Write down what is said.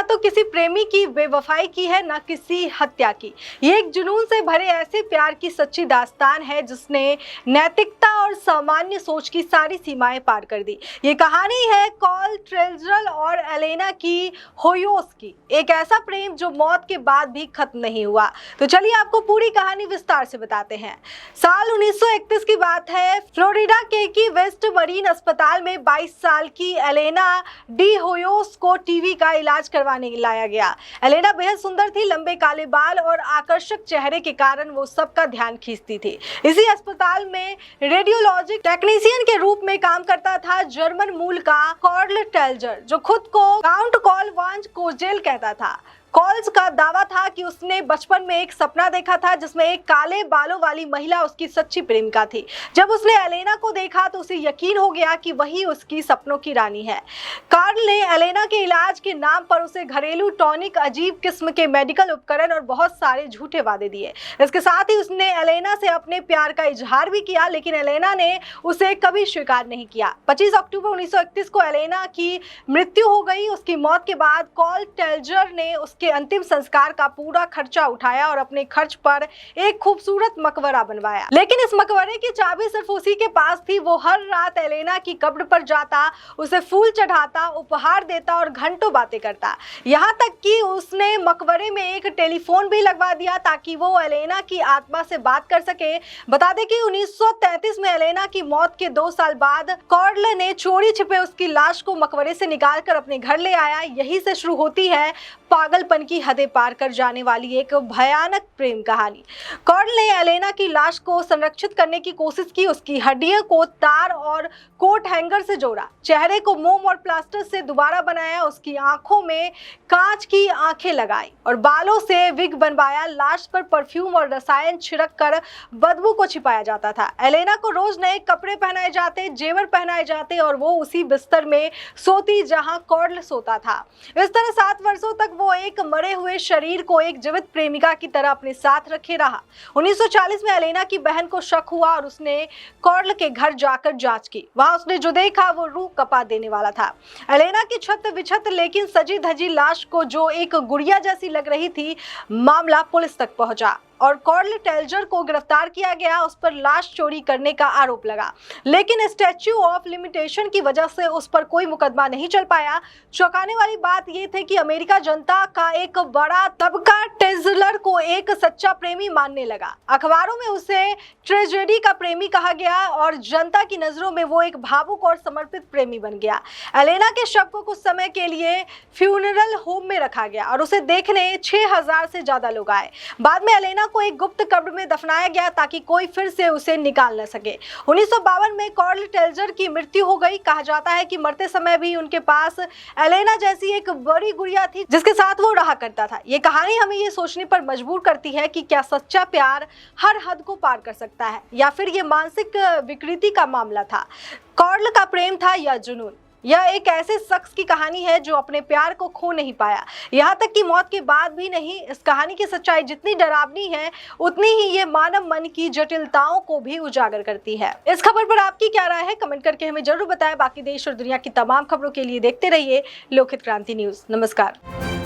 तो किसी प्रेमी की बेवफाई की है, ना किसी हत्या की। ये एक जुनून से भरे ऐसे प्यार की सच्ची दास्तान है जिसने नैतिकता और सामान्य सोच की सारी सीमाएं पार कर दी। ये कहानी है कॉल ट्रेल्जरल और एलेना की होयोस की, एक ऐसा प्रेम जो मौत के बाद भी खत्म नहीं हुआ। तो चलिए आपको पूरी कहानी विस्तार से बताते हैं। साल 1931 की बात है। फ्लोरिडा के की वेस्ट मरीन अस्पताल में 22 साल की एलेना डी होयोस को टीवी का इलाज करवाने लाया गया। एलेना बेहद सुंदर थी, लंबे काले बाल और आकर्षक चेहरे के कारण वो सबका ध्यान खींचती थी। इसी अस्पताल में रेडियोलॉजिक टेक्नीशियन के रूप में काम करता था जर्मन मूल का कार्ल टेल्जर, जो खुद को काउंट कॉल वांज कोजेल कहता था। कॉल्स का दावा था कि उसने बचपन में एक सपना देखा था जिसमें एक काले बालों वाली महिला उसकी सच्ची प्रेमिका थी। जब उसने एलेना को देखा तो उसे यकीन हो गया कि वही उसकी सपनों की रानी है। कार्ल ने एलेना के इलाज के नाम पर उसे घरेलू टॉनिक, अजीब किस्म के मेडिकल उपकरण और बहुत सारे झूठे वादे दिए। इसके साथ ही उसने एलेना से अपने प्यार का इजहार भी किया, लेकिन एलेना ने उसे कभी स्वीकार नहीं किया। 25 अक्टूबर 1931 को एलेना की मृत्यु हो गई। उसकी मौत के बाद कॉल टेल्जर ने के अंतिम संस्कार का पूरा खर्चा उठाया और अपने खर्च पर एक खूबसूरत मकबरा बनवाया। लेकिन इस मकबरे की चाबी सिर्फ उसी के पास थी। वो हर रात एलेना की कब्र पर जाता, उसे फूल चढ़ाता, उपहार देता और घंटों बातें करता। यहाँ तक कि उसने मकबरे में एक टेलीफोन भी लगवा दिया ताकि वो एलेना की आत्मा से बात कर सके। बता दें कि 1933 में एलेना की मौत के 2 साल बाद कार्ल ने चोरी छिपे उसकी लाश को मकबरे से निकालकर अपने घर ले आया। यही से शुरू होती है पागलपन की हदें पार कर जाने वाली एक भयानक प्रेम कहानी। कार्ल ने एलेना की लाश को संरक्षित करने की कोशिश की। उसकी हड्डियों को तार और कोट हैंगर से जोड़ा, चेहरे को मोम और प्लास्टर से दोबारा बनाया, उसकी आंखों में कांच की आंखें लगाई और बालों से विग बनवाया। लाश पर परफ्यूम और रसायन छिड़क कर बदबू को छिपाया जाता था। एलेना को रोज नए कपड़े पहनाए जाते, जेवर पहनाए जाते और वो उसी बिस्तर में सोती जहां कार्ल सोता था। इस तरह 7 वर्षों तक वो एक मरे हुए शरीर को एक जीवित प्रेमिका की तरह अपने साथ रखे रहा। 1940 में एलेना की बहन को शक हुआ और उसने कार्ल के घर जाकर जांच की। वहां उसने जो देखा वो रूह कपा देने वाला था। एलेना की छत विछत लेकिन सजी धजी लाश को जो एक गुड़िया जैसी लग रही थी। मामला पुलिस तक पहुंचा और कार्ल टेल्जर को गिरफ्तार किया गया। उस पर लाश चोरी करने का आरोप लगा, लेकिन स्टैच्यू ऑफ लिमिटेशन की वजह से उस पर कोई मुकदमा नहीं चल पाया। चौंकाने वाली बात यह थी कि अमेरिका जनता का एक बड़ा तबका टेल्जर को एक सच्चा प्रेमी मानने लगा। अखबारों में उसे ट्रेजेडी का प्रेमी कहा गया और जनता की नजरों में वो एक भावुक और समर्पित प्रेमी बन गया। एलेना के शव को कुछ समय के लिए फ्यूनरल होम में रखा गया और उसे देखने 6000 से ज्यादा लोग आए। बाद में एलेना को एक गुप्त कब्र में दफनाया गया ताकि कोई फिर से उसे निकाल न सके। 1952 में कार्ल टेल्जर की मृत्यु हो गई। कहा जाता है कि मरते समय भी उनके पास एलेना जैसी एक बड़ी गुड़िया थी जिसके साथ वो रहा करता था। ये कहानी हमें ये सोचने पर मजबूर करती है कि क्या सच्चा प्यार हर हद को पार कर सकता है, या फिर ये मानसिक विकृति का मामला था। कार्ल का प्रेम था या जुनून? यह एक ऐसे शख्स की कहानी है जो अपने प्यार को खो नहीं पाया, यहाँ तक कि मौत के बाद भी नहीं। इस कहानी की सच्चाई जितनी डरावनी है उतनी ही ये मानव मन की जटिलताओं को भी उजागर करती है। इस खबर पर आपकी क्या राय है, कमेंट करके हमें जरूर बताएं। बाकी देश और दुनिया की तमाम खबरों के लिए देखते रहिए लोकहित क्रांति न्यूज। नमस्कार।